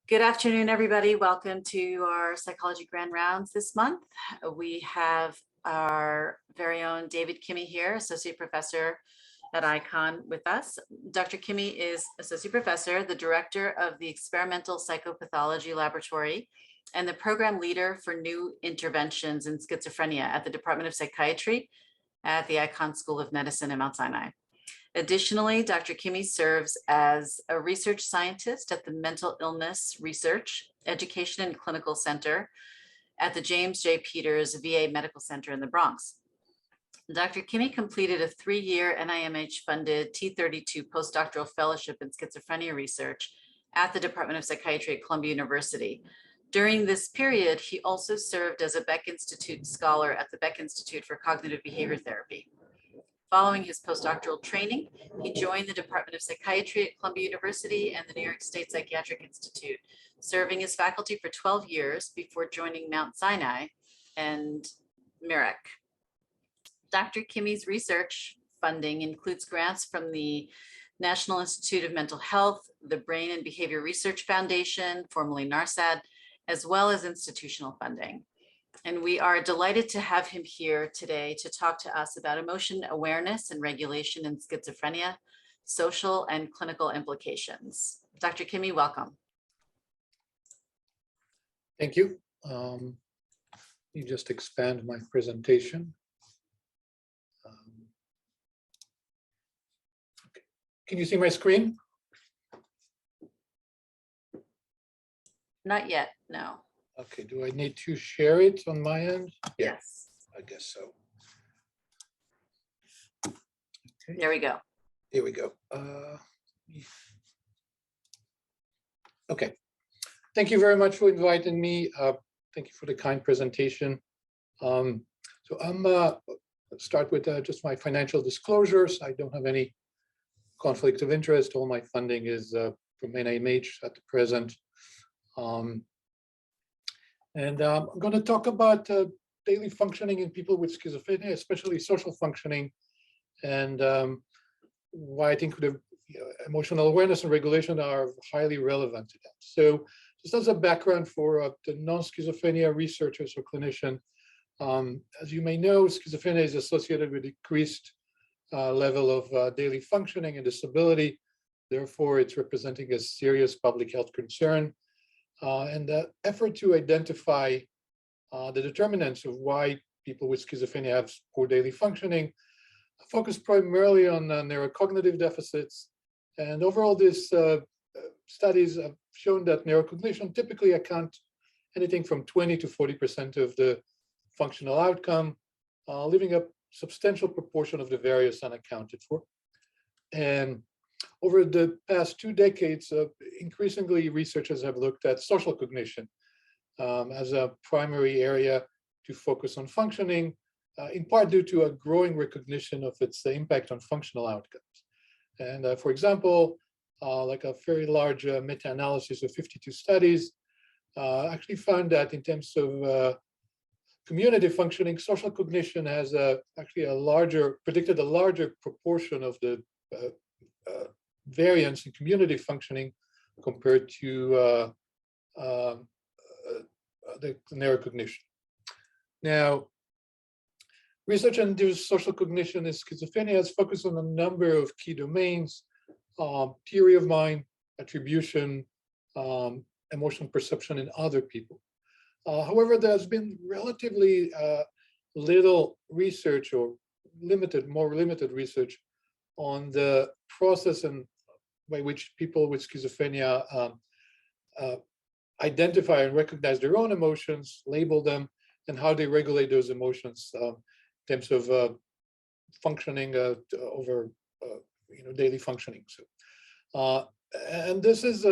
Good afternoon, everybody. Welcome to our Psychology Grand Rounds this month. We have our very own David Kimhy here, Associate Professor at ICON with us. Dr. Kimhy is Associate Professor, the Director of the Experimental Psychopathology Laboratory, and the Program Leader for New Interventions in Schizophrenia at the Department of Psychiatry at the ICON School of Medicine in Mount Sinai. Additionally, Dr. Kimhy serves as a research scientist at the Mental Illness Research, Education and Clinical Center at the James J. Peters VA Medical Center in the Bronx. Dr. Kimhy completed a 3-year NIMH-funded T32 postdoctoral fellowship in schizophrenia research at the Department of Psychiatry at Columbia University. During this period, he also served as a Beck Institute scholar at the Beck Institute for Cognitive Behavior Therapy. Following his postdoctoral training, he joined the Department of Psychiatry at Columbia University and the New York State Psychiatric Institute, serving as faculty for 12 years before joining Mount Sinai and Mirek. Dr. Kimhy's research funding includes grants from the National Institute of Mental Health, the Brain and Behavior Research Foundation, formerly NARSAD, as well as institutional funding. And we are delighted to have him here today to talk to us about emotion awareness and regulation in schizophrenia, social and clinical implications. Dr. Kimhy, welcome. Thank you. Let me just expand my presentation. Okay. Can you see my screen? Not yet, no. Okay, do I need to share it on my end? Yeah, Yes. I guess so. Okay. There we go. Here we go. Okay. Thank you very much for inviting me. Thank you for the kind presentation. So let's start with just my financial disclosures. I don't have any conflict of interest. All my funding is from NIMH at the present. And I'm going to talk about daily functioning in people with schizophrenia, especially social functioning, and why I think the emotional awareness and regulation are highly relevant to that. So just as a background for the non-schizophrenia researchers or clinician, as you may know, schizophrenia is associated with decreased level of daily functioning and disability. Therefore, it's representing a serious public health concern. And the effort to identify the determinants of why people with schizophrenia have poor daily functioning focus primarily on neurocognitive deficits. And overall, these studies have shown that neurocognition typically account anything from 20 to 40% of the functional outcome, leaving a substantial proportion of the various unaccounted for. And over the past 2 decades, increasingly researchers have looked at social cognition as a primary area to focus on functioning, in part due to a growing recognition of its impact on functional outcomes. And for example, like a very large meta-analysis of 52 studies actually found that in terms of community functioning, social cognition has actually predicted a larger proportion of the variance in community functioning compared to the neurocognition. Now, research into social cognition in schizophrenia has focused on a number of key domains: theory of mind, attribution, emotional perception in other people. However, there's been relatively little research or more limited research on the process and by which people with schizophrenia identify and recognize their own emotions, label them, and how they regulate those emotions in terms of functioning over daily functioning. So, and this is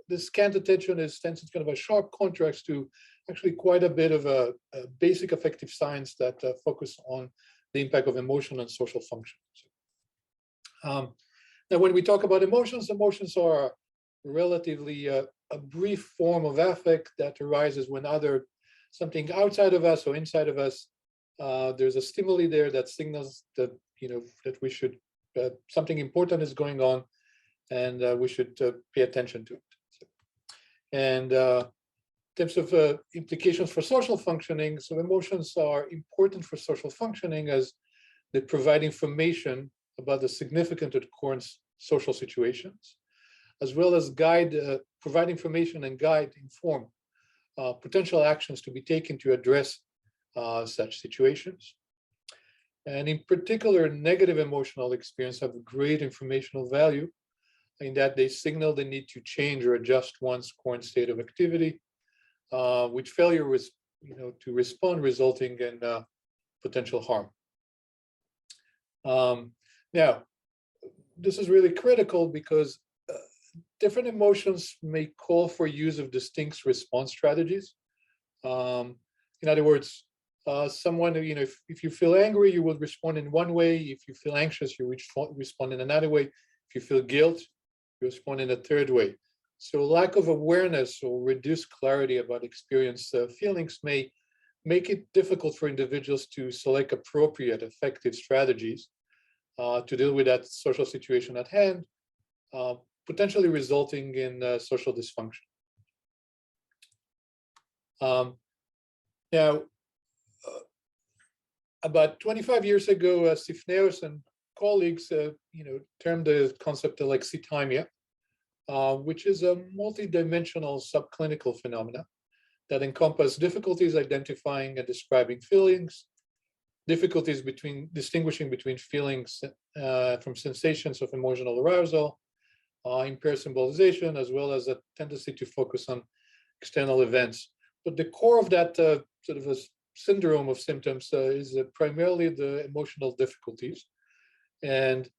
this scant attention stands in kind of a sharp contrast to actually quite a bit of a basic affective science that focus on the impact of emotion and social function. So, now, when we talk about emotions, emotions are relatively a brief form of affect that arises when something outside of us or inside of us, there's a stimuli there that signals that that we should something important is going on, and we should pay attention to it. And in terms of implications for social functioning, so emotions are important for social functioning as they provide information about the significant and current social situations, as well as provide information and inform potential actions to be taken to address such situations. And in particular, negative emotional experience have great informational value in that they signal the need to change or adjust one's current state of activity, which failure was, to respond, resulting in potential harm. Now, this is really critical because different emotions may call for use of distinct response strategies. In other words, someone, if you feel angry, you will respond in one way. If you feel anxious, you respond in another way. If you feel guilt, you respond in a third way. So lack of awareness or reduced clarity about experienced feelings may make it difficult for individuals to select appropriate, effective strategies to deal with that social situation at hand, potentially resulting in social dysfunction. Now, about 25 years ago, Sifneos and colleagues, termed the concept alexithymia, which is a multidimensional subclinical phenomena that encompass difficulties identifying and describing feelings, difficulties distinguishing between feelings from sensations of emotional arousal, impaired symbolization, as well as a tendency to focus on external events. But the core of that sort of a syndrome of symptoms is primarily the emotional difficulties. And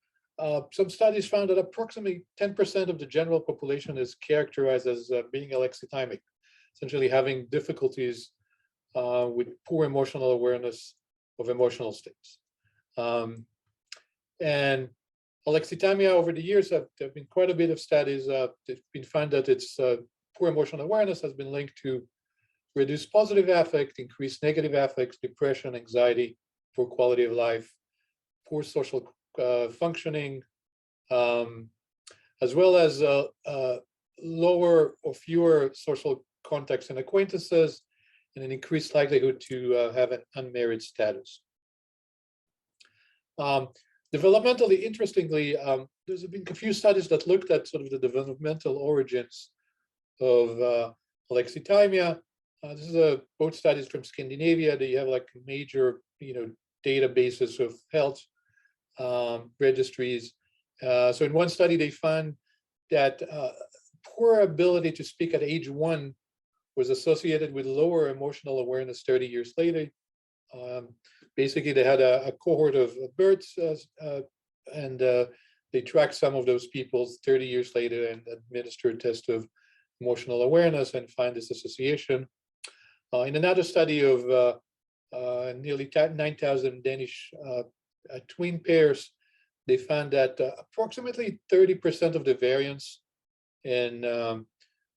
some studies found that approximately 10% of the general population is characterized as being alexithymic, essentially having difficulties with poor emotional awareness of emotional states. And alexithymia, over the years, there have been quite a bit of studies. It's been found that its poor emotional awareness has been linked to reduced positive affect, increased negative affects, depression, anxiety, poor quality of life, poor social functioning, as well as lower or fewer social contacts and acquaintances, and an increased likelihood to have an unmarried status. Developmentally, interestingly, there's been a few studies that looked at sort of the developmental origins of alexithymia. This is both studies from Scandinavia. They have like major, databases of health registries. So in one study, they found that poor ability to speak at age 1 was associated with lower emotional awareness 30 years later. Basically, they had a cohort of birds and they tracked some of those people 30 years later and administered a test of emotional awareness and find this association. In another study of nearly 9,000 Danish twin pairs, they found that approximately 30% of the variance in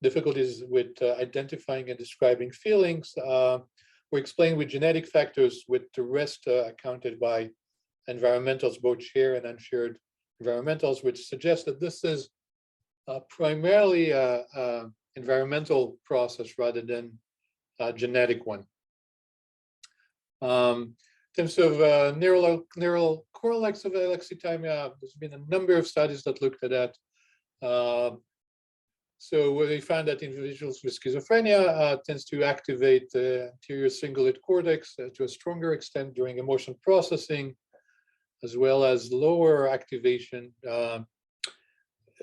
difficulties with identifying and describing feelings were explained with genetic factors, with the rest accounted by environmentals, both shared and unshared environmentals, which suggests that this is primarily an environmental process rather than a genetic one. In terms of neural correlates of alexithymia, there's been a number of studies that looked at that. So they found that individuals with schizophrenia tends to activate the anterior cingulate cortex to a stronger extent during emotion processing, as well as lower activation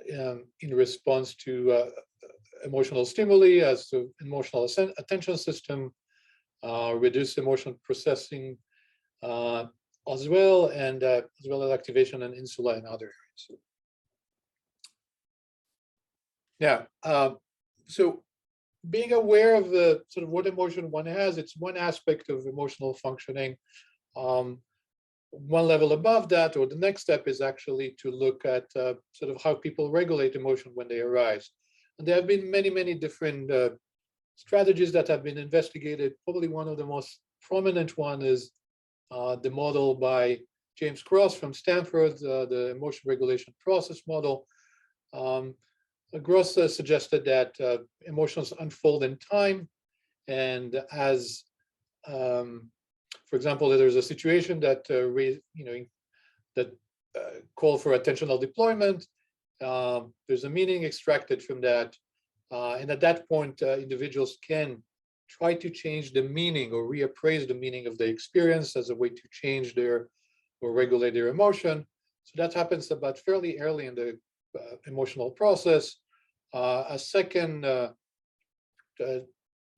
in response to emotional stimuli, as the emotional attention system, reduced emotion processing as well, and as well as activation and insula in other areas. Now, so being aware of the sort of what emotion one has, it's one aspect of emotional functioning. One level above that, or the next step, is actually to look at sort of how people regulate emotion when they arise. And there have been many, many different strategies that have been investigated. Probably one of the most prominent one is the model by James Cross from Stanford, the emotion regulation process model. Gross suggested that emotions unfold in time, and as, for example, there's a situation that call for attentional deployment. There's a meaning extracted from that, and at that point, individuals can try to change the meaning or reappraise the meaning of the experience as a way to change their or regulate their emotion. So that happens about fairly early in the emotional process. A second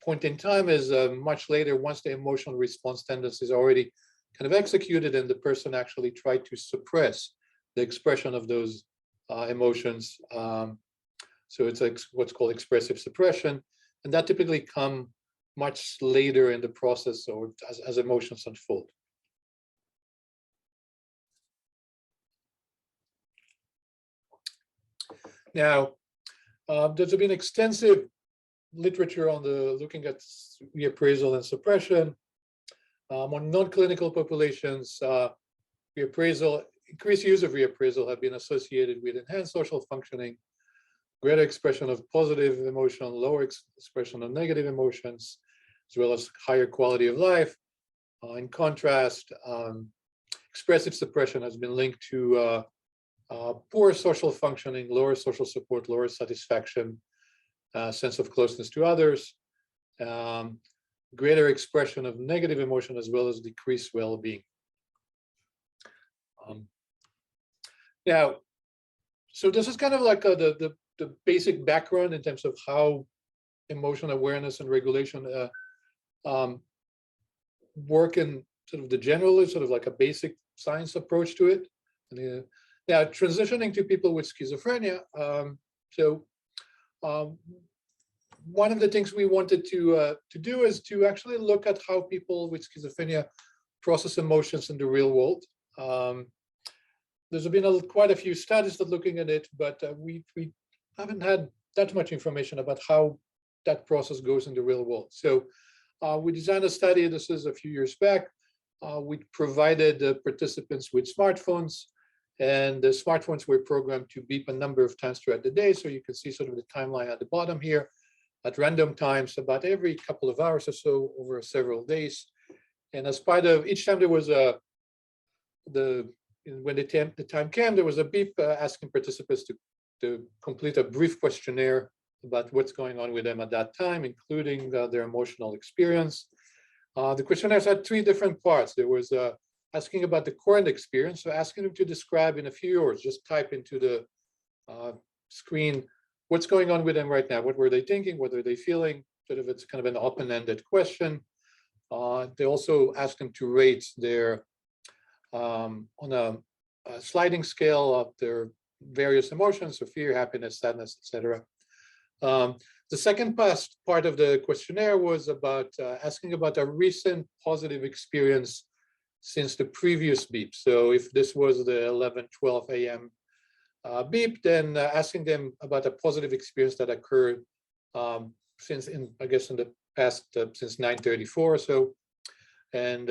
point in time is much later, once the emotional response tendency is already kind of executed and the person actually tried to suppress the expression of those emotions. So it's like what's called expressive suppression, and that typically come much later in the process or as emotions unfold. Now, there's been extensive literature on looking at reappraisal and suppression. On non-clinical populations, increased use of reappraisal have been associated with enhanced social functioning, greater expression of positive emotion, lower expression of negative emotions, as well as higher quality of life. In contrast, expressive suppression has been linked to poor social functioning, lower social support, lower satisfaction, sense of closeness to others, greater expression of negative emotion, as well as decreased well-being. Now, so this is kind of like the basic background in terms of how emotional awareness and regulation work in sort of the general, sort of like a basic science approach to it. Now, transitioning to people with schizophrenia, one of the things we wanted to do is to actually look at how people with schizophrenia process emotions in the real world. There's been quite a few studies that looking at it, but we haven't had that much information about how that process goes in the real world. So we designed a study. This is a few years back. We provided participants with smartphones, and the smartphones were programmed to beep a number of times throughout the day. So you can see sort of the timeline at the bottom here at random times, about every couple of hours or so over several days. And as part of each time there was when the time came, there was a beep asking participants to complete a brief questionnaire about what's going on with them at that time, including their emotional experience. The questionnaires had three different parts. There was asking about the current experience, so asking them to describe in a few words, just type into the screen what's going on with them right now. What were they thinking? What are they feeling? Sort of, it's kind of an open-ended question. They also asked them to rate their on a sliding scale of their various emotions, so fear, happiness, sadness, etc. The second part of the questionnaire was about asking about a recent positive experience since the previous beep. So if this was the 11:12 a.m. Beep, then asking them about a positive experience that occurred since in the past since 9:34 or so, and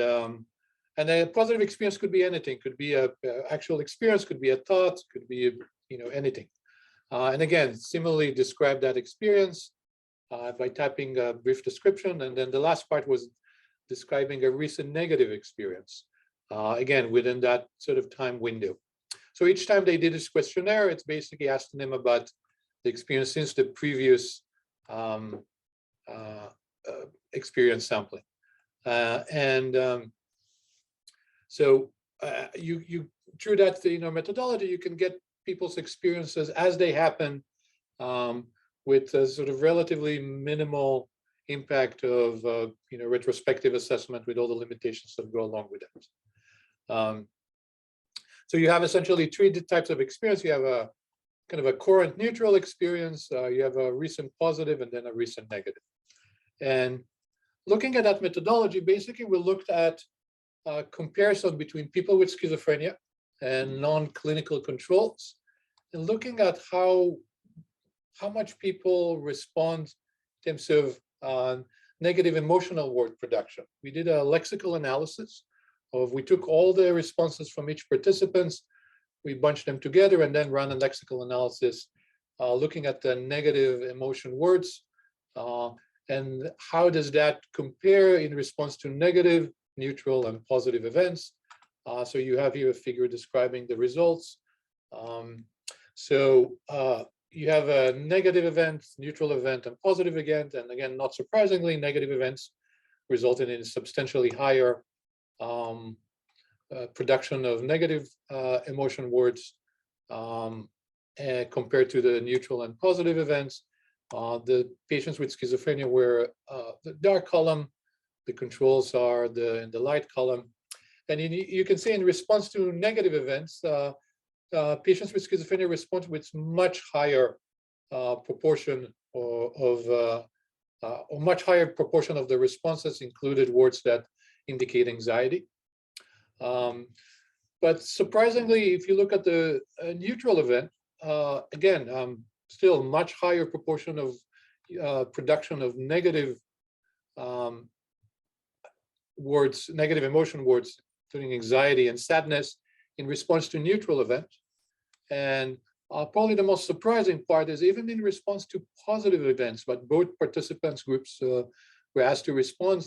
a positive experience could be anything. Could be a actual experience, could be a thought, could be anything. And again, similarly describe that experience by typing a brief description, and then the last part was describing a recent negative experience, again within that sort of time window. So each time they did this questionnaire, it's basically asking them about the experience since the previous experience sampling, so you through that methodology, you can get people's experiences as they happen, with a sort of relatively minimal impact of retrospective assessment with all the limitations that go along with it. So you have essentially three types of experience. You have a kind of a current neutral experience, you have a recent positive, and then a recent negative. And looking at that methodology, basically we looked at a comparison between people with schizophrenia and non-clinical controls, and looking at how much people respond in terms of negative emotional word production. We did a lexical analysis we took all the responses from each participant, we bunched them together, and then ran a lexical analysis looking at the negative emotion words, and how does that compare in response to negative, neutral, and positive events. So you have here a figure describing the results. You have a negative event, neutral event, and positive event. And again, not surprisingly, negative events resulted in substantially higher production of negative emotion words compared to the neutral and positive events. The patients with schizophrenia were the dark column, the controls are in the light column. And you can see in response to negative events, patients with schizophrenia respond with much higher proportion or much higher proportion of the responses included words that indicate anxiety. But surprisingly, if you look at the neutral event, again, still much higher proportion of production of negative words, negative emotion words, including anxiety and sadness, in response to neutral event. And probably the most surprising part is even in response to positive events, but both participants groups were asked to respond.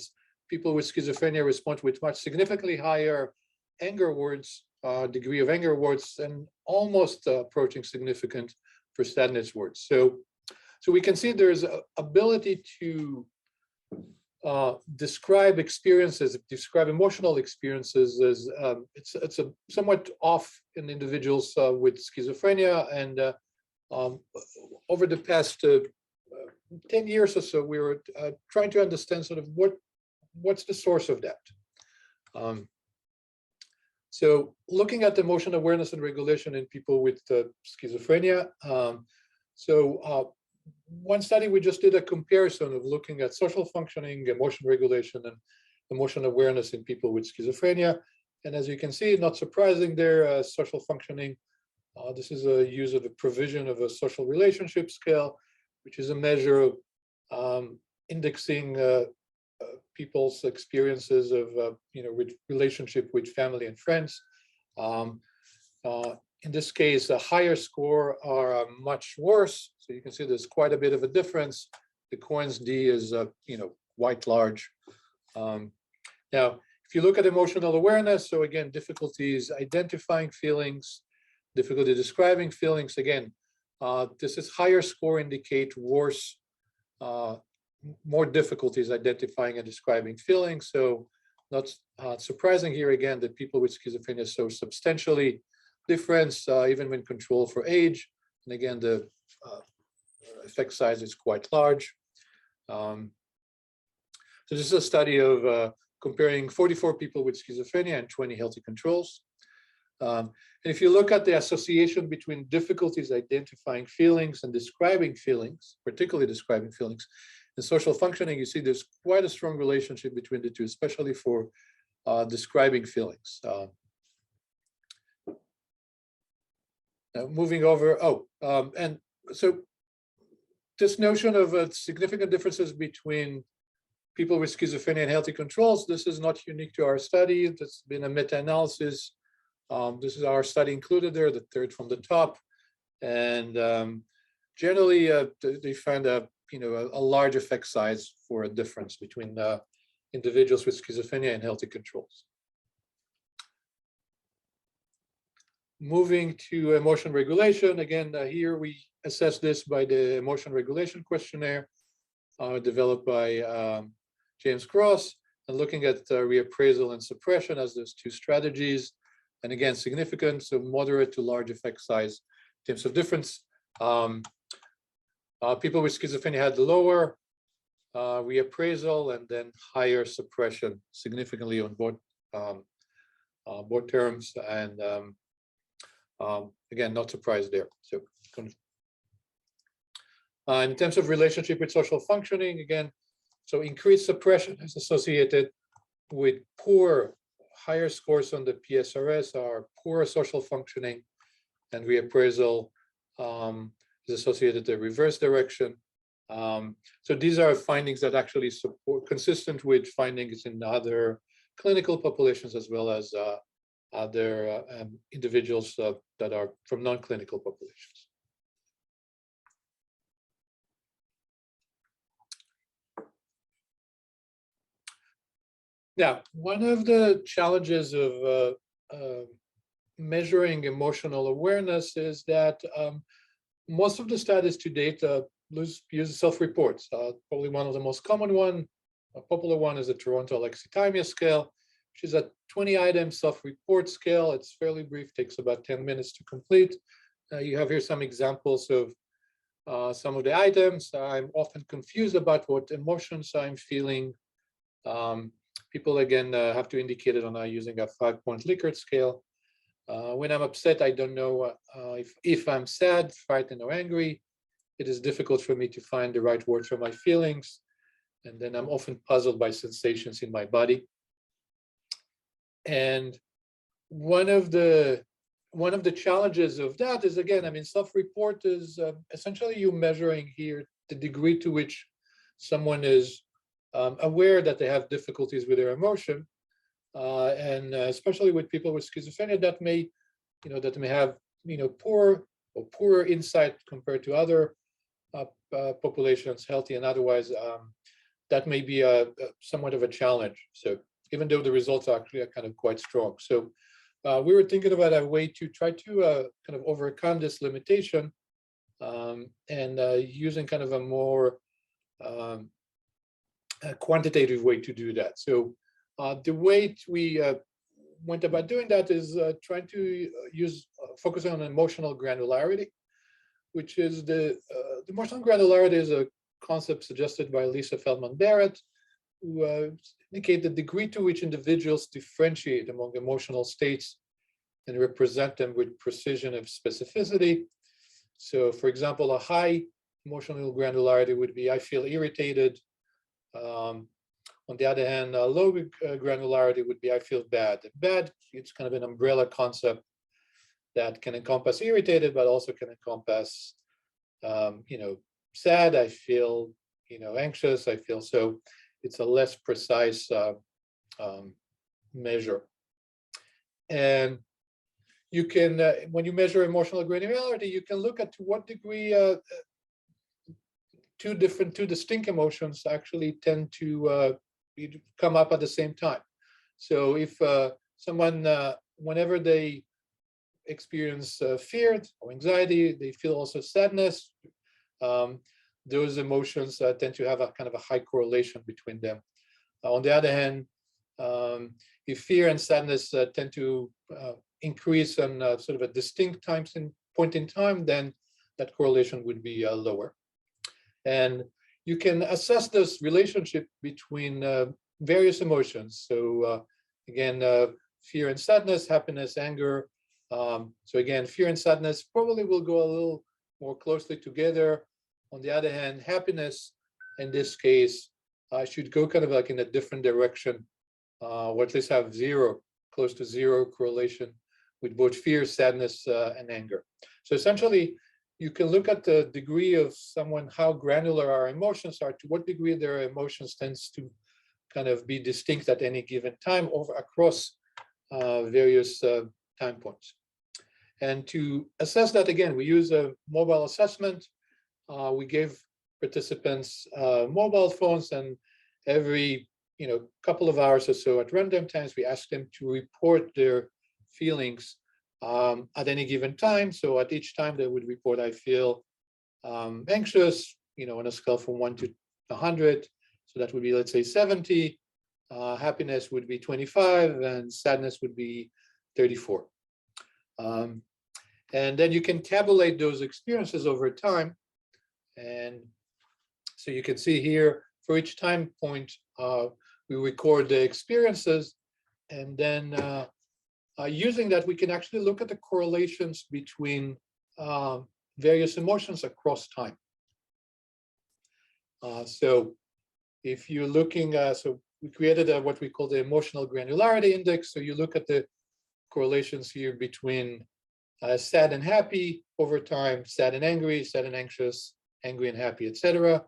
People with schizophrenia respond with much significantly higher anger words, degree of anger words, and almost approaching significant for sadness words. So we can see there's an ability to describe experiences, describe emotional experiences as it's a somewhat off in individuals with schizophrenia. And over the past 10 years or so, we were trying to understand sort of what's the source of that. So looking at emotion awareness and regulation in people with schizophrenia. One study, we just did a comparison of looking at social functioning, emotion regulation, and emotion awareness in people with schizophrenia. And as you can see, not surprising there, social functioning, this is a use of a provision of a social relationship scale, which is a measure of indexing people's experiences of, with relationship with family and friends. In this case, a higher score are much worse. So you can see there's quite a bit of a difference. The Cohen's D is, quite large. Now, if you look at emotional awareness, so again, difficulties identifying feelings, difficulty describing feelings. Again, this is higher score indicate worse, more difficulties identifying and describing feelings. So not surprising here again that people with schizophrenia show substantially difference even when controlled for age. And again, the effect size is quite large. So this is a study of comparing 44 people with schizophrenia and 20 healthy controls. And if you look at the association between difficulties identifying feelings and describing feelings, particularly describing feelings, and social functioning, you see there's quite a strong relationship between the two, especially for describing feelings. Moving over, and so this notion of significant differences between people with schizophrenia and healthy controls, this is not unique to our study. There's been a meta-analysis. This is our study included there, the third from the top. And generally, they find a large effect size for a difference between individuals with schizophrenia and healthy controls. Moving to emotion regulation, again, here we assess this by the emotion regulation questionnaire developed by James Cross, and looking at reappraisal and suppression as those two strategies. And again, significant, so moderate to large effect size in terms of difference. People with schizophrenia had lower reappraisal and then higher suppression, significantly on both terms. And again, not surprised there. So in terms of relationship with social functioning, again, so increased suppression is associated with higher scores on the PSRS are poor social functioning, and reappraisal is associated to reverse direction. So these are findings that actually support, consistent with findings in other clinical populations as well as other individuals that are from non-clinical populations. Now, one of the challenges of measuring emotional awareness is that most of the studies to date use self-reports. Probably one of the most common one, a popular one is the Toronto Alexithymia scale, which is a 20-item self-report scale. It's fairly brief, takes about 10 minutes to complete. You have here some examples of some of the items. I'm often confused about what emotions I'm feeling. People, again, have to indicate it on using a 5-point Likert scale. When I'm upset, I don't know if I'm sad, frightened, or angry. It is difficult for me to find the right words for my feelings. And then I'm often puzzled by sensations in my body. And one of the challenges of that is, again, I mean, self-report is essentially you measuring here the degree to which someone is aware that they have difficulties with their emotion. And especially with people with schizophrenia, that may have poor insight compared to other populations, healthy and otherwise. That may be somewhat of a challenge. So even though the results are actually kind of quite strong, so we were thinking about a way to try to kind of overcome this limitation, and using kind of a more quantitative way to do that. So the way we went about doing that is trying to focus on emotional granularity, which is the emotional granularity is a concept suggested by Lisa Feldman Barrett, who indicate the degree to which individuals differentiate among emotional states and represent them with precision and specificity. So, for example, a high emotional granularity would be, I feel irritated. On the other hand, a low granularity would be, I feel bad. Bad, it's kind of an umbrella concept that can encompass irritated, but also can encompass, sad, I feel, anxious, I feel. So it's a less precise measure. And you can, when you measure emotional granularity, you can look at to what degree two distinct emotions actually tend to come up at the same time. So if someone, whenever they experience fear or anxiety, they feel also sadness. Those emotions tend to have a kind of a high correlation between them. On the other hand, if fear and sadness tend to increase on sort of a distinct point in time, then that correlation would be lower. And you can assess this relationship between various emotions. So again, fear and sadness, happiness, anger. So again, fear and sadness probably will go a little more closely together. On the other hand, happiness, in this case, should go kind of like in a different direction, or at least have close to zero correlation with both fear, sadness, and anger. So essentially, you can look at the degree of someone, how granular our emotions are, to what degree their emotions tends to kind of be distinct at any given time across various time points. And to assess that, again, we use a mobile assessment. We gave participants mobile phones, and every couple of hours or so at random times, we asked them to report their feelings at any given time. So at each time they would report, I feel anxious, on a scale from 1 to 100. So that would be, let's say, 70. Happiness would be 25, and sadness would be 34. And then you can tabulate those experiences over time. And so you can see here, for each time point, we record the experiences. And then using that, we can actually look at the correlations between various emotions across time. So if you're looking, so we created what we call the emotional granularity index. So you look at the correlations here between sad and happy over time, sad and angry, sad and anxious, angry and happy, etc.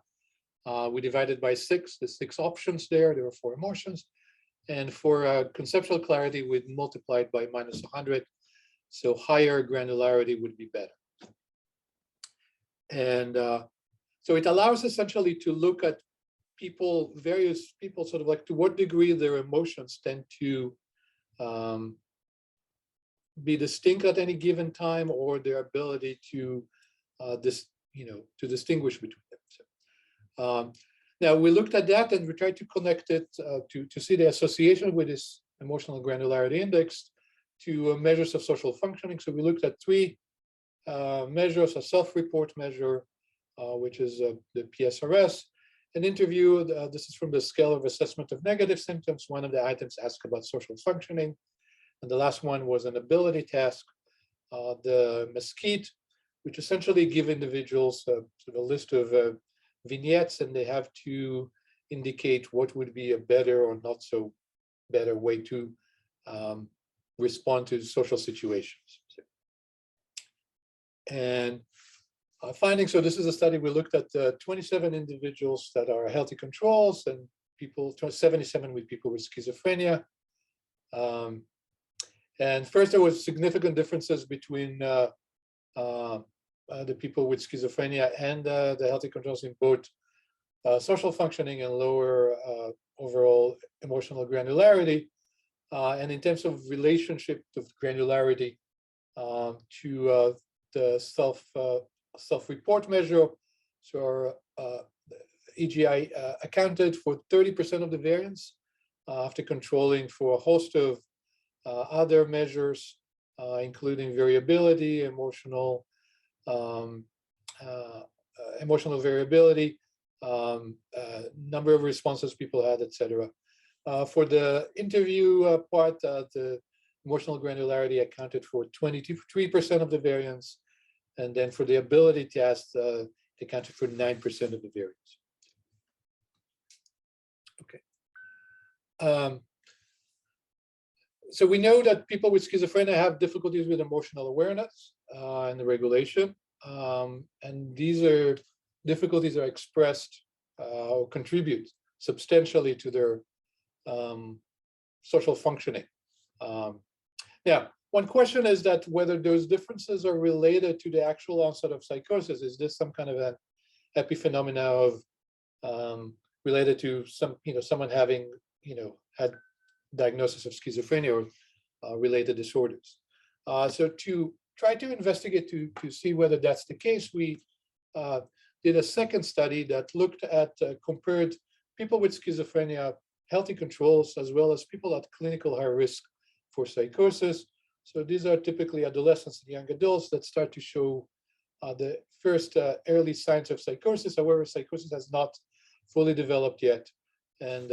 We divided by 6, the 6 options there. There are 4 emotions. And for conceptual clarity, we multiplied by minus 100. So higher granularity would be better. And so it allows essentially to look at various people, sort of like to what degree their emotions tend to be distinct at any given time, or their ability to to distinguish between them. So, now we looked at that and we tried to connect it to see the association with this emotional granularity index to measures of social functioning. So we looked at three measures: a self-report measure, which is the PSRS, an interview. This is from the scale of assessment of negative symptoms. One of the items asked about social functioning. And the last one was an ability task, the Mesquite, which essentially give individuals sort of a list of vignettes, and they have to indicate what would be a better or not so better way to respond to social situations. And findings, so this is a study, we looked at 27 individuals that are healthy controls and 77 with people with schizophrenia. And first, there was significant differences between the people with schizophrenia and the healthy controls in both social functioning and lower overall emotional granularity. And in terms of relationship of granularity to the self-report measure, so EGI accounted for 30% of the variance after controlling for a host of other measures, including variability, emotional variability, number of responses people had, etc. For the interview part, the emotional granularity accounted for 23% of the variance, and then for the ability test, it accounted for 9% of the variance. Okay. So we know that people with schizophrenia have difficulties with emotional awareness and the regulation, and these difficulties are expressed or contribute substantially to their social functioning. Now, one question is that whether those differences are related to the actual onset of psychosis. Is this some kind of an epiphenomena of related to someone having had diagnosis of schizophrenia or related disorders? So to try to investigate to see whether that's the case, we did a second study that looked at compared people with schizophrenia, healthy controls, as well as people at clinical high risk for psychosis. So these are typically adolescents and young adults that start to show the first early signs of psychosis. However, psychosis has not fully developed yet. And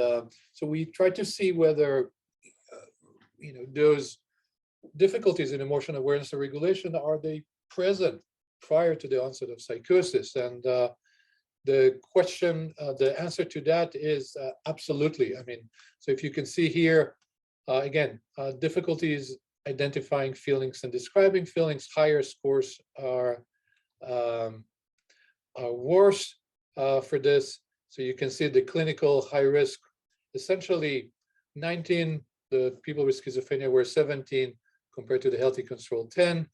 so we tried to see whether those difficulties in emotional awareness and regulation, are they present prior to the onset of psychosis? And the question, the answer to that is absolutely. I mean, so if you can see here, again, difficulties identifying feelings and describing feelings, higher scores are worse for this. So you can see the clinical high risk, essentially 19, the people with schizophrenia were 17 compared to the healthy control 10.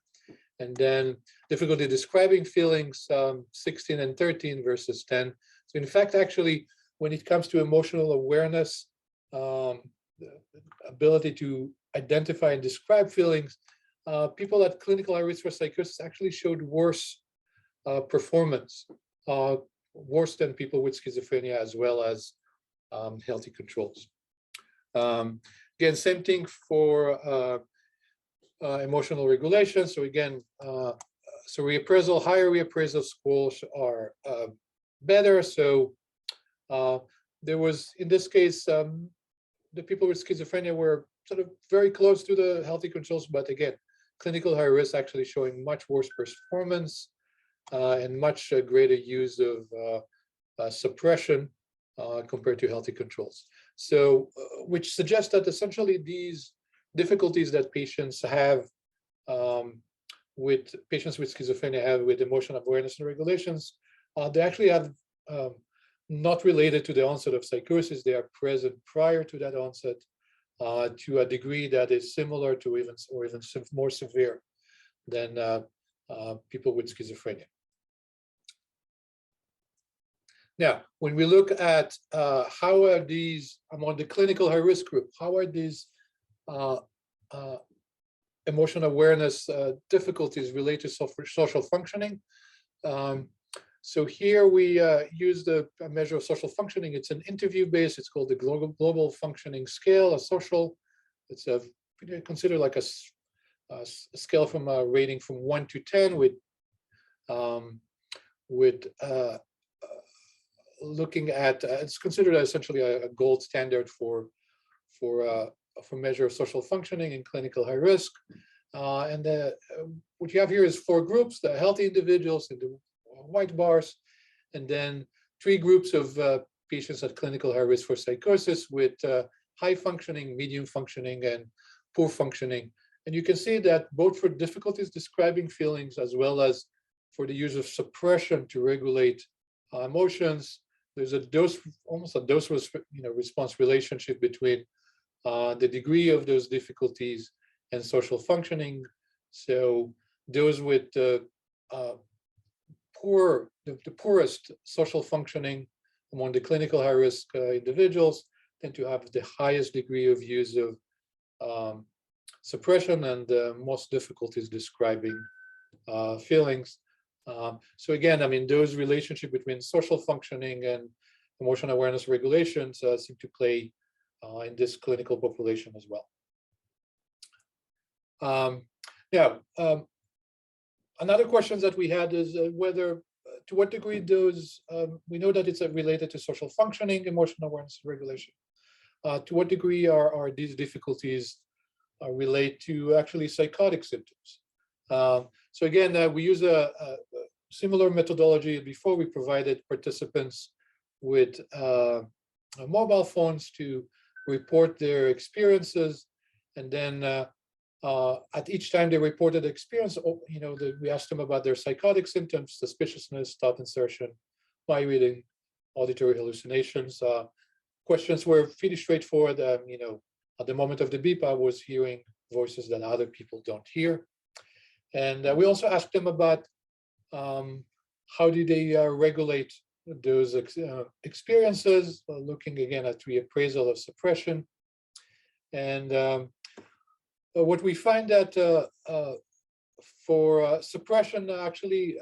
And then difficulty describing feelings, 16 and 13 versus 10. So in fact, actually, when it comes to emotional awareness, the ability to identify and describe feelings, people at clinical high risk for psychosis actually showed worse performance, worse than people with schizophrenia, as well as healthy controls. Again, same thing for emotional regulation. So again, so reappraisal, higher reappraisal scores are better. So there was, in this case, the people with schizophrenia were sort of very close to the healthy controls, but again, clinical high risk actually showing much worse performance and much greater use of suppression compared to healthy controls. So, which suggests that essentially these difficulties that patients have with schizophrenia have with emotional awareness and regulations, they actually have not related to the onset of psychosis. They are present prior to that onset to a degree that is similar to even more severe than people with schizophrenia. Now, when we look at how are these among the clinical high risk group, how are these uh, uh, emotional awareness difficulties related to social functioning? So here we use a measure of social functioning. It's an interview based. It's called the global functioning scale, a social. It's a considered like a scale from a rating from 1 to 10 um, with looking at it's considered essentially a gold standard for measure of social functioning in clinical high risk. And what you have here is 4 groups: the healthy individuals in the white bars, and then 3 groups of patients at clinical high risk for psychosis with high functioning, medium functioning, and poor functioning. And you can see that both for difficulties describing feelings as well as for the use of suppression to regulate emotions, there's a almost a dose response relationship between the degree of those difficulties and social functioning. So those with the poorest social functioning among the clinical high risk individuals tend to have the highest degree of use of suppression and most difficulties describing feelings. So again, I mean, those relationship between social functioning and emotional awareness regulations seem to play in this clinical population as well. Another question that we had is whether, to what degree those, we know that it's related to social functioning, emotional awareness regulation. To what degree are these difficulties relate to actually psychotic symptoms? So again, we use a similar methodology. Before, we provided participants with mobile phones to report their experiences, and then at each time they reported experience, we asked them about their psychotic symptoms: suspiciousness, thought insertion, mind reading, auditory hallucinations. Questions were pretty straightforward. At the moment of the beep, I was hearing voices that other people don't hear. And we also asked them about how do they regulate those experiences, looking again at reappraisal of suppression. And what we find that for suppression, actually,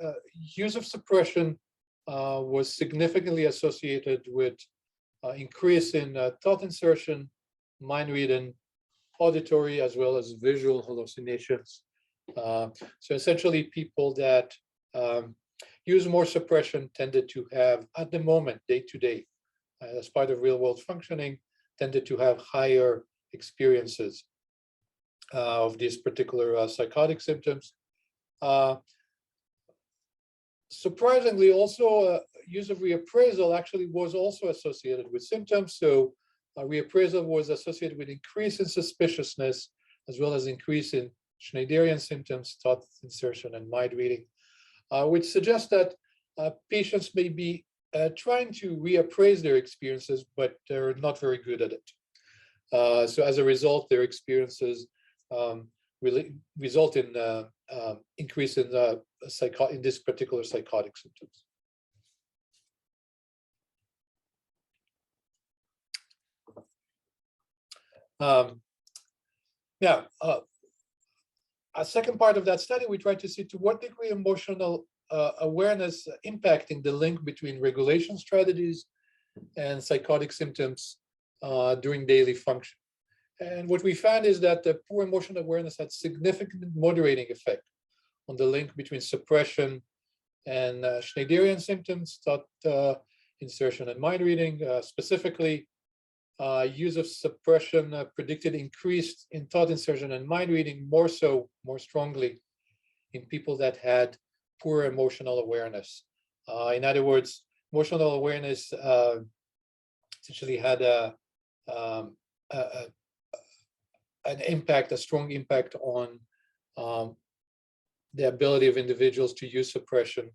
use of suppression was significantly associated with increase in thought insertion, mind reading, auditory, as well as visual hallucinations. So essentially, people that use more suppression tended to have, at the moment, day-to-day, as part of real-world functioning, tended to have higher experiences of these particular psychotic symptoms. Surprisingly, also, use of reappraisal actually was also associated with symptoms. So reappraisal was associated with increase in suspiciousness, as well as increase in Schneiderian symptoms, thought insertion, and mind reading, which suggests that patients may be trying to reappraise their experiences, but they're not very good at it. So as a result, their experiences really result in increase in this particular psychotic symptoms. Now, a second part of that study, we tried to see to what degree emotional awareness impacting the link between regulation strategies and psychotic symptoms during daily function. And what we found is that the poor emotional awareness had significant moderating effect on the link between suppression and Schneiderian symptoms, thought insertion, and mind reading. Specifically, use of suppression predicted increased in thought insertion and mind reading more strongly in people that had poor emotional awareness. In other words, emotional awareness essentially had a strong impact on the ability of individuals to use suppression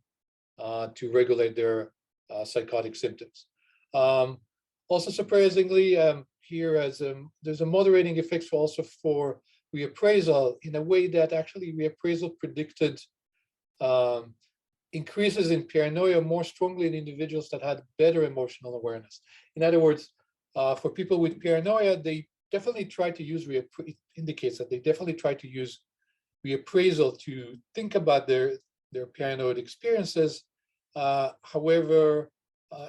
to regulate their psychotic symptoms. Also, surprisingly, here there's a moderating effect also for reappraisal, in a way that actually reappraisal predicted increases in paranoia more strongly in individuals that had better emotional awareness. In other words, for people with paranoia, they definitely try to use it indicates that they definitely try to use reappraisal to think about their paranoid experiences. However,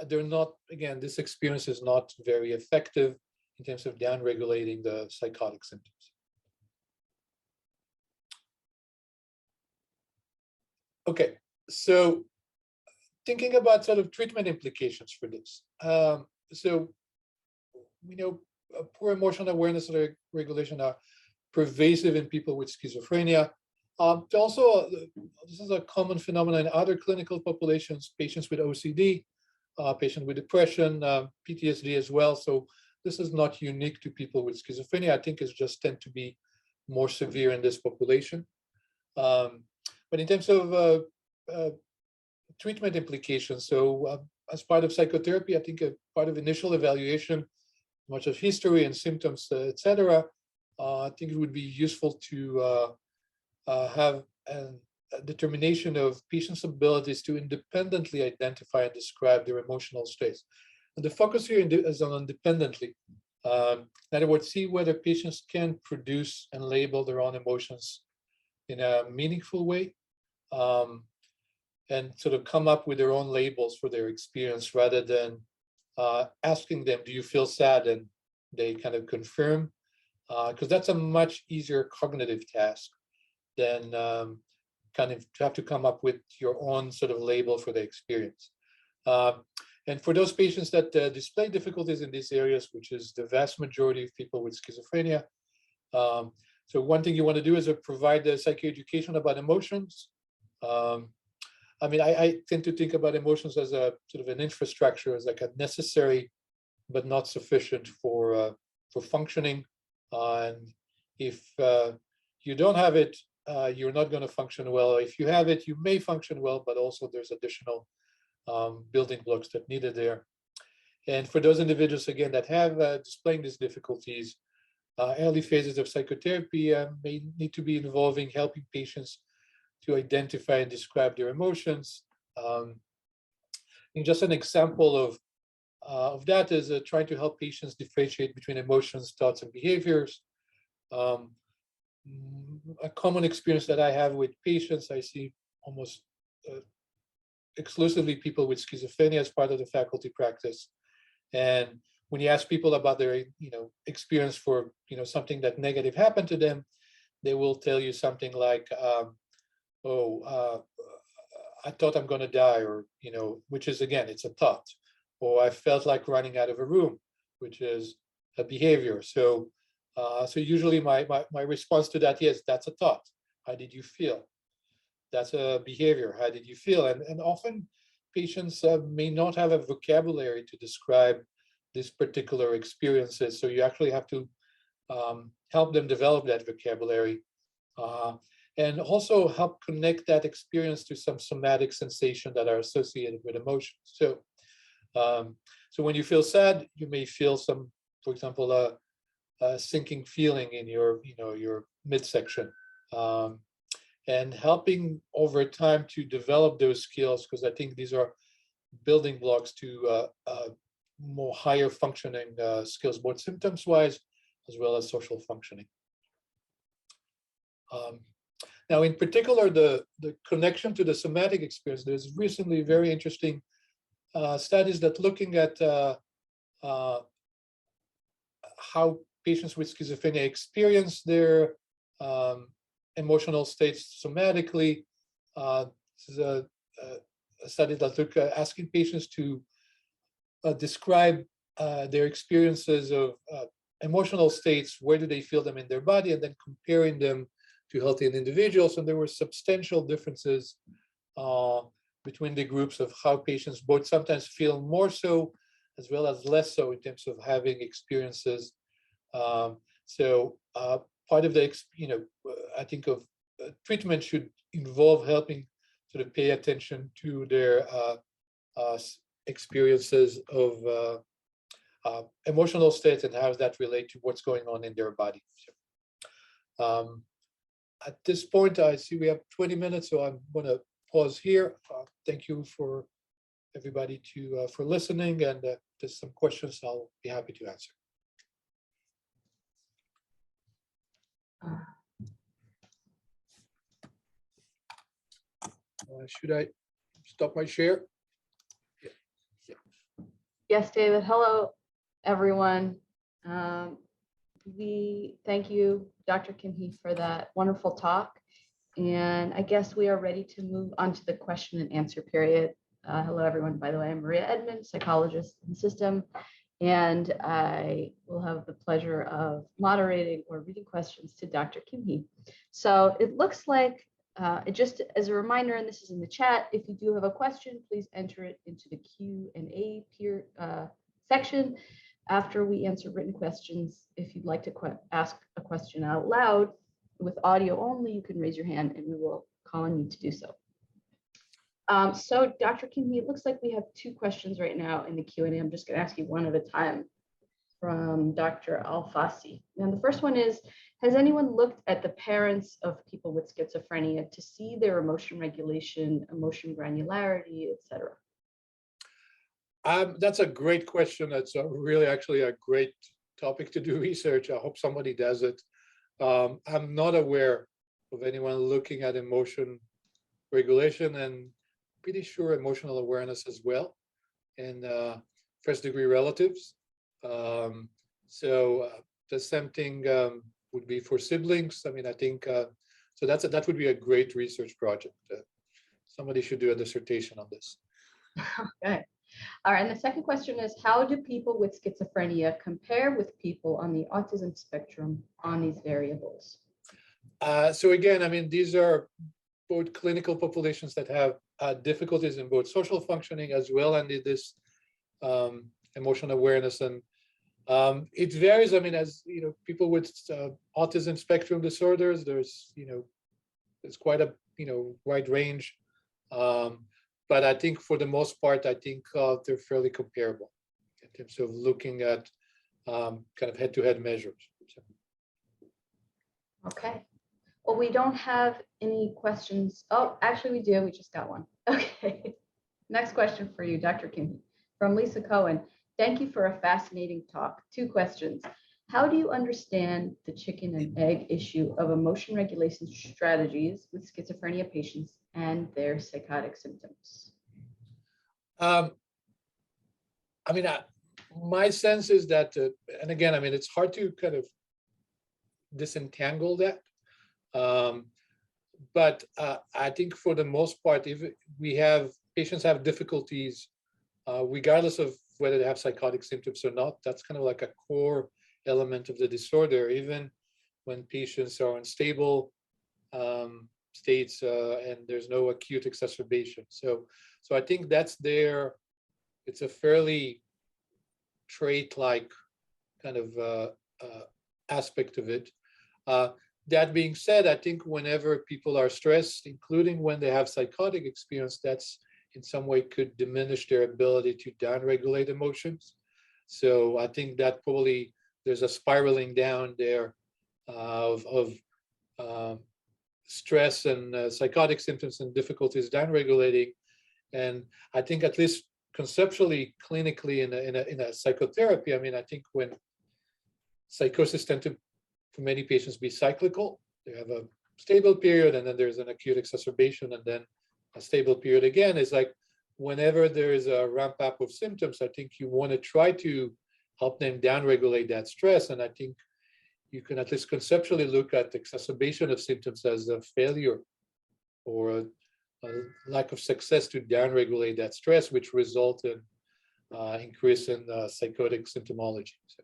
they're not, again, this experience is not very effective in terms of downregulating the psychotic symptoms. Okay, so thinking about sort of treatment implications for this. So we know poor emotional awareness and regulation are pervasive in people with schizophrenia. Also, this is a common phenomenon in other clinical populations, patients with OCD, patients with depression, PTSD as well. So this is not unique to people with schizophrenia. I think it's just tend to be more severe in this population. But in terms of treatment implications, so as part of psychotherapy, I think a part of initial evaluation, much of history and symptoms, etc., I think it would be useful to have a determination of patients' abilities to independently identify and describe their emotional states. And the focus here is on independently. In other words, see whether patients can produce and label their own emotions in a meaningful way, and sort of come up with their own labels for their experience rather than asking them, do you feel sad? And they kind of confirm, because that's a much easier cognitive task than kind of have to come up with your own sort of label for the experience. And for those patients that display difficulties in these areas, which is the vast majority of people with schizophrenia, so one thing you want to do is provide the psychoeducation about emotions. I mean, I tend to think about emotions as a sort of an infrastructure, as like a necessary but not sufficient for functioning. And if you don't have it, you're not going to function well. If you have it, you may function well, but also there's additional building blocks that needed there. And for those individuals, again, that have displaying these difficulties, early phases of psychotherapy may need to be involving helping patients to identify and describe their emotions. And just an example of that is trying to help patients differentiate between emotions, thoughts, and behaviors. A common experience that I have with patients, I see almost exclusively people with schizophrenia as part of the faculty practice. And when you ask people about their experience for something that negative happened to them, they will tell you something like, I thought I'm going to die, or which is, again, it's a thought. Or I felt like running out of a room, which is a behavior. So usually my response to that is, that's a thought. How did you feel? That's a behavior. How did you feel? And often patients may not have a vocabulary to describe these particular experiences. So you actually have to help them develop that vocabulary, and also help connect that experience to some somatic sensation that are associated with emotions. So when you feel sad, you may feel some, for example, a sinking feeling in your midsection, and helping over time to develop those skills, because I think these are building blocks to more higher functioning skills, both symptoms wise as well as social functioning. Now, in particular, the connection to the somatic experience, there's recently very interesting studies that looking at how patients with schizophrenia experience their emotional states somatically. This is a study that looked at asking patients to describe their experiences of emotional states, where do they feel them in their body, and then comparing them to healthy individuals. And there were substantial differences between the groups of how patients both sometimes feel more so as well as less so in terms of having experiences. So part of the, I think of treatment should involve helping sort of pay attention to their experiences of emotional states and how does that relate to what's going on in their body. So, at this point, I see we have 20 minutes, so I'm going to pause here. Thank you for everybody for listening, and if there's some questions, I'll be happy to answer. Should I stop my share? Yeah. Yeah. Yes, David. Hello, everyone. We thank you, Dr. Kimhy, for that wonderful talk. And I guess we are ready to move on to the question and answer period. Hello, everyone. By the way, I'm Maria Edmond, psychologist in the system, and I will have the pleasure of moderating or reading questions to Dr. Kimhy. So it looks like, just as a reminder, and this is in the chat, if you do have a question, please enter it into the Q&A section after we answer written questions. If you'd like to ask a question out loud with audio only, you can raise your hand and we will call on you to do so. So Dr. Kimhy, it looks like we have two questions right now in the Q&A. I'm just going to ask you one at a time from Dr. Alfasi. And the first one is, has anyone looked at the parents of people with schizophrenia to see their emotion regulation, emotion granularity, etc.? That's a great question. That's really actually a great topic to do research. I hope somebody does it. I'm not aware of anyone looking at emotion regulation, and pretty sure emotional awareness as well, and first degree relatives. So the same thing would be for siblings. I mean, I think, so that would be a great research project. Somebody should do a dissertation on this. Okay. All right, and the second question is, how do people with schizophrenia compare with people on the autism spectrum on these variables? So again, I mean, these are both clinical populations that have difficulties in both social functioning as well, and this emotional awareness. And it varies. I mean, as you know, people with autism spectrum disorders, there's quite a wide range. But I think for the most part, I think they're fairly comparable in terms of looking at kind of head-to-head measures. Okay. Well, we don't have any questions. Oh, actually we do. We just got one. Okay. Next question for you, Dr. Kimhy, from Lisa Cohen. Thank you for a fascinating talk. Two questions. How do you understand the chicken and egg issue of emotion regulation strategies with schizophrenia patients and their psychotic symptoms? I mean, my sense is that, and again, I mean, it's hard to kind of disentangle that. But I think for the most part, if patients have difficulties, regardless of whether they have psychotic symptoms or not, that's kind of like a core element of the disorder, even when patients are in stable states and there's no acute exacerbation. So I think that's there. It's a fairly trait-like kind of aspect of it. That being said, I think whenever people are stressed, including when they have psychotic experience, that's in some way could diminish their ability to downregulate emotions. So I think that probably there's a spiraling down there of stress and psychotic symptoms and difficulties downregulating. And I think at least conceptually, clinically, in a psychotherapy, I mean, I think when psychosis tend to, for many patients, be cyclical. They have a stable period, and then there's an acute exacerbation, and then a stable period again. It's like whenever there is a ramp up of symptoms, I think you want to try to help them downregulate that stress. And I think you can at least conceptually look at exacerbation of symptoms as a failure or a lack of success to downregulate that stress, which result in increase in psychotic symptomology. So.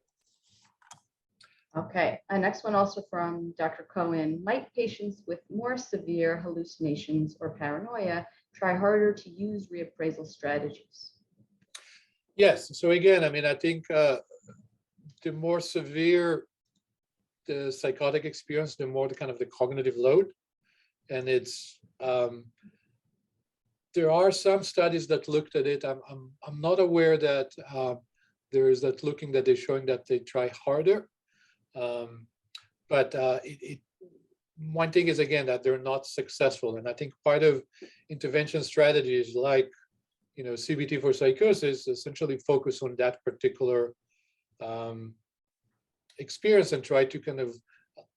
Okay, next one also from Dr. Cohen. Might patients with more severe hallucinations or paranoia try harder to use reappraisal strategies? Yes, so again, I mean, I think the more severe the psychotic experience, the more the kind of the cognitive load. And it's, there are some studies that looked at it. I'm not aware that there is that looking that they're showing that they try harder. But one thing is, again, that they're not successful. And I think part of intervention strategies like, CBT for psychosis essentially focus on that particular experience and try to kind of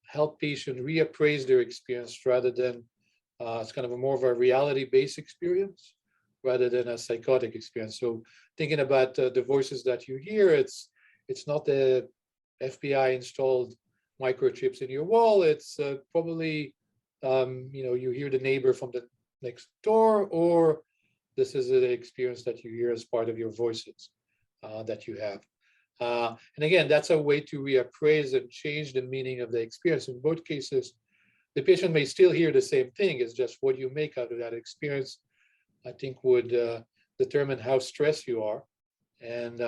help patients reappraise their experience rather than it's kind of a more of a reality-based experience rather than a psychotic experience. So thinking about the voices that you hear, it's not the FBI installed microchips in your wall. It's probably you hear the neighbor from the next door, or this is the experience that you hear as part of your voices that you have. And again, that's a way to reappraise and change the meaning of the experience. In both cases, the patient may still hear the same thing. It's just what you make out of that experience, I think, would determine how stressed you are. And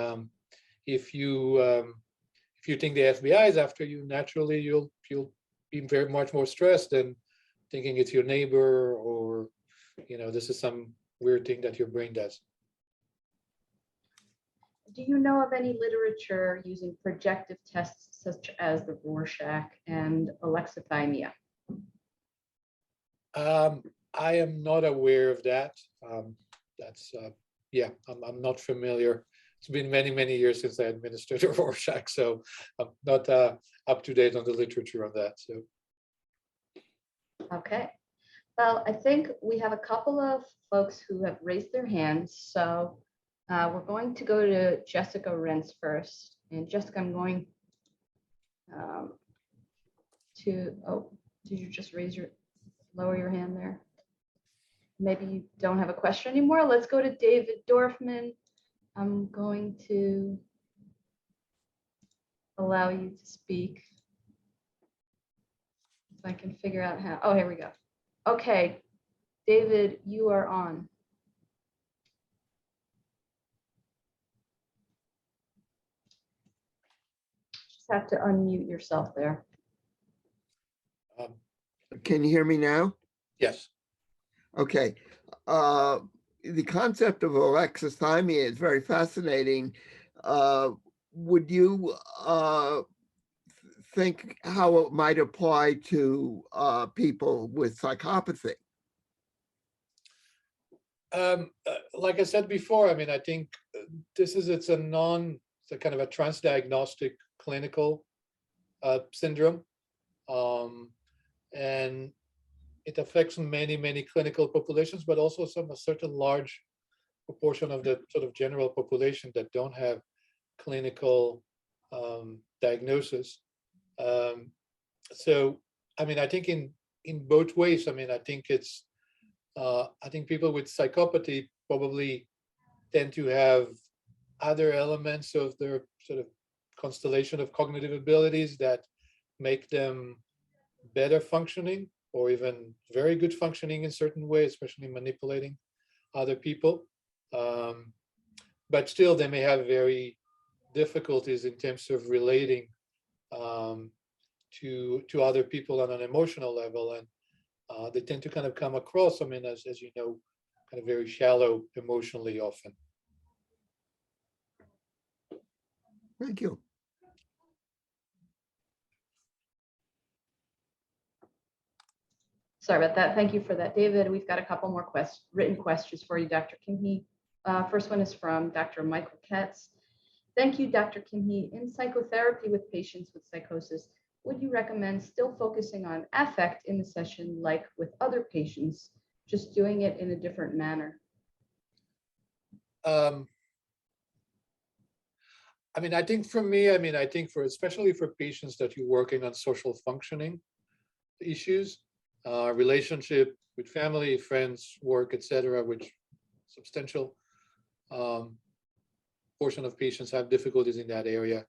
if you think the FBI is after you, naturally you'll be very much more stressed than thinking it's your neighbor or this is some weird thing that your brain does. Do you know of any literature using projective tests such as the Rorschach and Alexithymia? I am not aware of that. I'm not familiar. It's been many, many years since I administered a Rorschach, so I'm not up to date on the literature on that. So. Okay. Well, I think we have a couple of folks who have raised their hands. So we're going to go to Jessica Rentz first. And Jessica, I'm going did you just lower your hand there? Maybe you don't have a question anymore. Let's go to David Dorfman. I'm going to allow you to speak. If I can figure out how. Oh, here we go. Okay, David, you are on. Just have to unmute yourself there. Can you hear me now? Yes. Okay. The concept of alexithymia is very fascinating. Would you think how it might apply to people with psychopathy? Like I said before, I mean, I think it's a kind of a transdiagnostic clinical syndrome. And it affects many, many clinical populations, but also a certain large proportion of the sort of general population that don't have clinical diagnosis. So, I mean, I think in both ways, I mean, I think I think people with psychopathy probably tend to have other elements of their sort of constellation of cognitive abilities that make them better functioning or even very good functioning in certain ways, especially manipulating other people. But still, they may have very difficulties in terms of relating to other people on an emotional level. And they tend to kind of come across, I mean, as you know, kind of very shallow emotionally often. Thank you. Sorry about that. Thank you for that, David. We've got a couple more written questions for you, Dr. Kimhy. First one is from Dr. Michael Katz. Thank you, Dr. Kimhy. In psychotherapy with patients with psychosis, would you recommend still focusing on affect in the session like with other patients, just doing it in a different manner? I mean, I think for me, I mean, I think especially for patients that you're working on social functioning issues, relationship with family, friends, work, etc., which substantial portion of patients have difficulties in that area.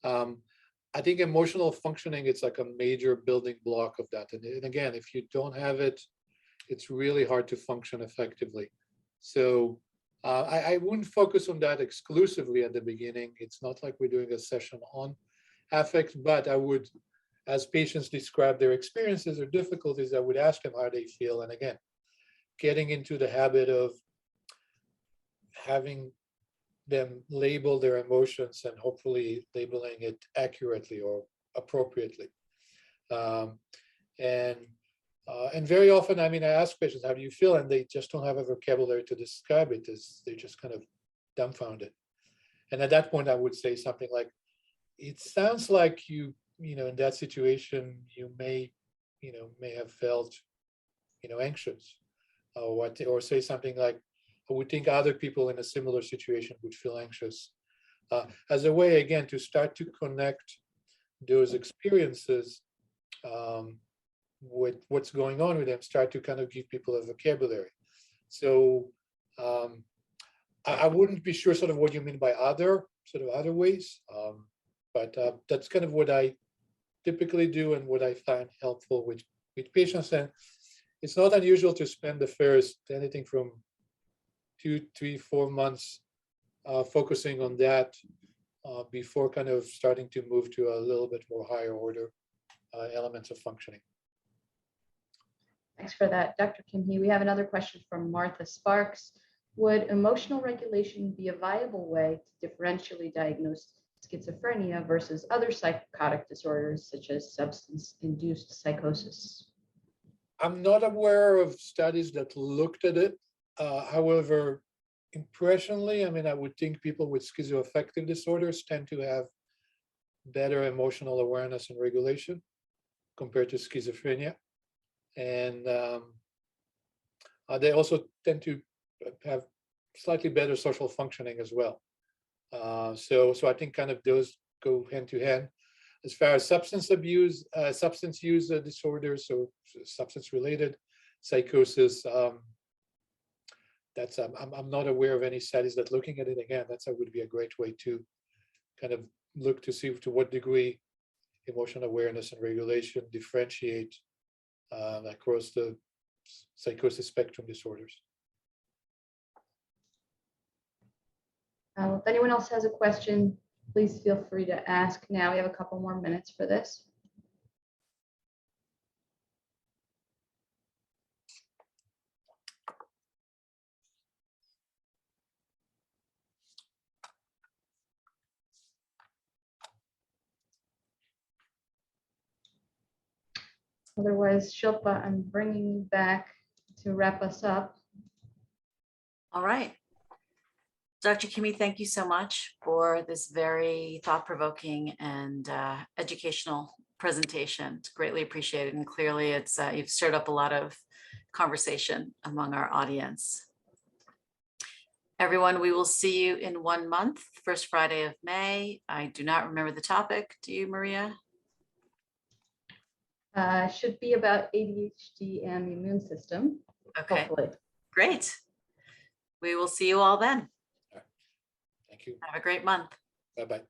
I think emotional functioning, it's like a major building block of that. And again, if you don't have it, it's really hard to function effectively. So I wouldn't focus on that exclusively at the beginning. It's not like we're doing a session on affect, but I would, as patients describe their experiences or difficulties, I would ask them how they feel. And again, getting into the habit of having them label their emotions and hopefully labeling it accurately or appropriately. And very often, I mean, I ask patients, how do you feel? And they just don't have a vocabulary to describe it. They're just kind of dumbfounded. And at that point, I would say something like, it sounds like you know, in that situation, you may have felt, anxious, or say something like, I would think other people in a similar situation would feel anxious. As a way, again, to start to connect those experiences with what's going on with them, start to kind of give people a vocabulary. So I wouldn't be sure sort of what you mean by other ways, but that's kind of what I typically do and what I find helpful with patients. And it's not unusual to spend the first anything from 2, 3, 4 months focusing on that before kind of starting to move to a little bit more higher order elements of functioning. Thanks for that, Dr. Kimhy. We have another question from Martha Sparks. Would emotional regulation be a viable way to differentially diagnose schizophrenia versus other psychotic disorders such as substance-induced psychosis? I'm not aware of studies that looked at it. However, impressionally, I mean, I would think people with schizoaffective disorders tend to have better emotional awareness and regulation compared to schizophrenia. And they also tend to have slightly better social functioning as well. So I think kind of those go hand to hand. As far as substance use disorders, so substance-related psychosis, that's I'm not aware of any studies that looking at it. Again, that would be a great way to kind of look to see to what degree emotional awareness and regulation differentiate across the psychosis spectrum disorders. If anyone else has a question, please feel free to ask now. We have a couple more minutes for this. Otherwise, Shilpa, I'm bringing you back to wrap us up. All right. Dr. Kimhy, thank you so much for this very thought-provoking and educational presentation. It's greatly appreciated, and clearly it's you've stirred up a lot of conversation among our audience. Everyone, we will see you in 1 month, first Friday of May. I do not remember the topic. Do you, Maria? Should be about ADHD and the immune system. Okay, Hopefully. Great. We will see you all then. Thank you. Have a great month. Bye-bye.